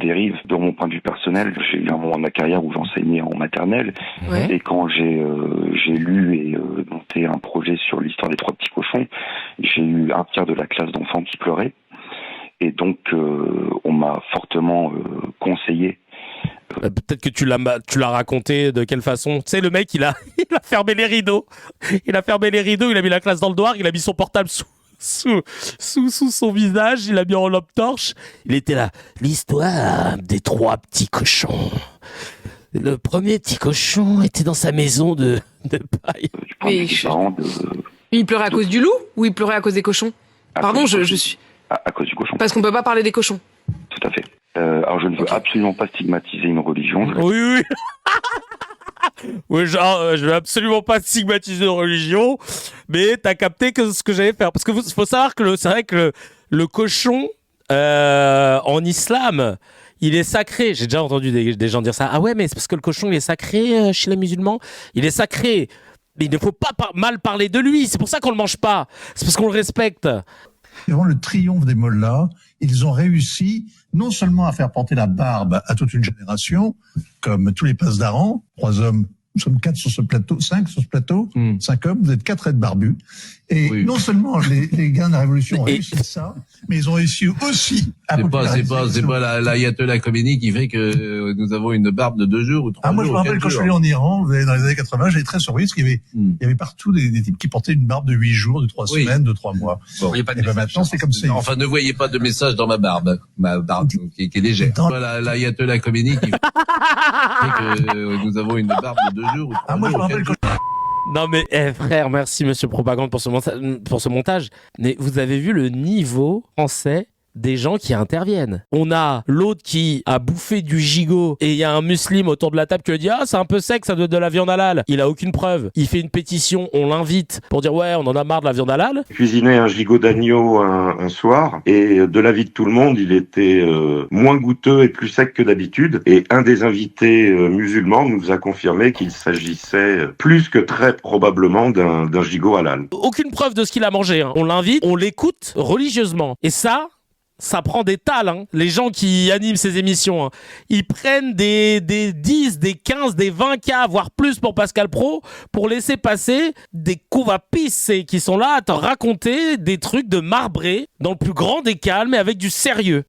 dérive. De mon point de vue personnel, j'ai eu un moment de ma carrière où j'enseignais en maternelle. Ouais. Et quand j'ai lu et monté un projet sur l'histoire des 3 petits cochons, j'ai eu un tiers de la classe d'enfants qui pleurait. Et donc, on m'a fortement conseillé. Peut-être que tu l'as raconté de quelle façon. Tu sais, le mec, il a fermé les rideaux. Il a fermé les rideaux, il a mis la classe dans le noir, il a mis son portable sous son visage, il a mis en lampe torche. Il était là. L'histoire des 3 petits cochons. Le premier petit cochon était dans sa maison de paille. Du point de vue des parents, Il pleurait à cause du loup ou il pleurait à cause des cochons? Pardon, je suis... À cause du cochon. Parce qu'on peut pas parler des cochons. Tout à fait. Alors, je ne veux absolument pas stigmatiser une religion. Oui. Oui, genre, je veux absolument pas stigmatiser une religion, mais t'as capté ce que j'allais faire. Parce que faut savoir que c'est vrai que le cochon, en islam, il est sacré. J'ai déjà entendu des gens dire ça. Ah ouais, mais c'est parce que le cochon, il est sacré chez les musulmans. Il est sacré. Mais il ne faut pas mal parler de lui. C'est pour ça qu'on le mange pas. C'est parce qu'on le respecte. Avant le triomphe des mollahs, ils ont réussi non seulement à faire porter la barbe à toute une génération, comme tous les passes d'Aran, 3 hommes, nous sommes 4 sur ce plateau, 5 sur ce plateau, 5 hommes, vous êtes 4 aides barbus. Et non seulement les gars de la Révolution ont réussi ça, mais ils ont réussi aussi à C'est pas l'ayatollah Khomeini qui fait que nous avons une barbe de 2 jours ou 3 jours. Moi, je me rappelle quand je suis allé en Iran, dans les années 80, j'étais très surpris parce qu'il y avait partout des types qui portaient une barbe de 8 jours, de 3 semaines, de 3 mois. Bon. Et ben maintenant, c'est comme ça. Enfin, ne voyez pas de message dans ma barbe qui est légère. Pas l'ayatollah Khomeini qui fait que nous avons une barbe de 2 jours ou 3 jours. Moi, je me rappelle Non mais frère, merci Monsieur Propagande pour ce montage. Mais vous avez vu le niveau français des gens qui interviennent. On a l'autre qui a bouffé du gigot et il y a un musulman autour de la table qui lui dit « Ah, c'est un peu sec, ça doit être de la viande halal. » Il a aucune preuve. Il fait une pétition, on l'invite pour dire « Ouais, on en a marre de la viande halal. » Cuisinait un gigot d'agneau un soir et de l'avis de tout le monde, il était moins goûteux et plus sec que d'habitude. Et un des invités musulmans nous a confirmé qu'il s'agissait plus que très probablement d'un gigot halal. Aucune preuve de ce qu'il a mangé. Hein. On l'invite, on l'écoute religieusement. Et ça prend des tales, hein. Les gens qui animent ces émissions, hein. Ils prennent des 10, des 15, des 20 cas, voire plus pour Pascal Praud, pour laisser passer des couvapisses qui sont là à te raconter des trucs de marbré dans le plus grand des calmes et avec du sérieux.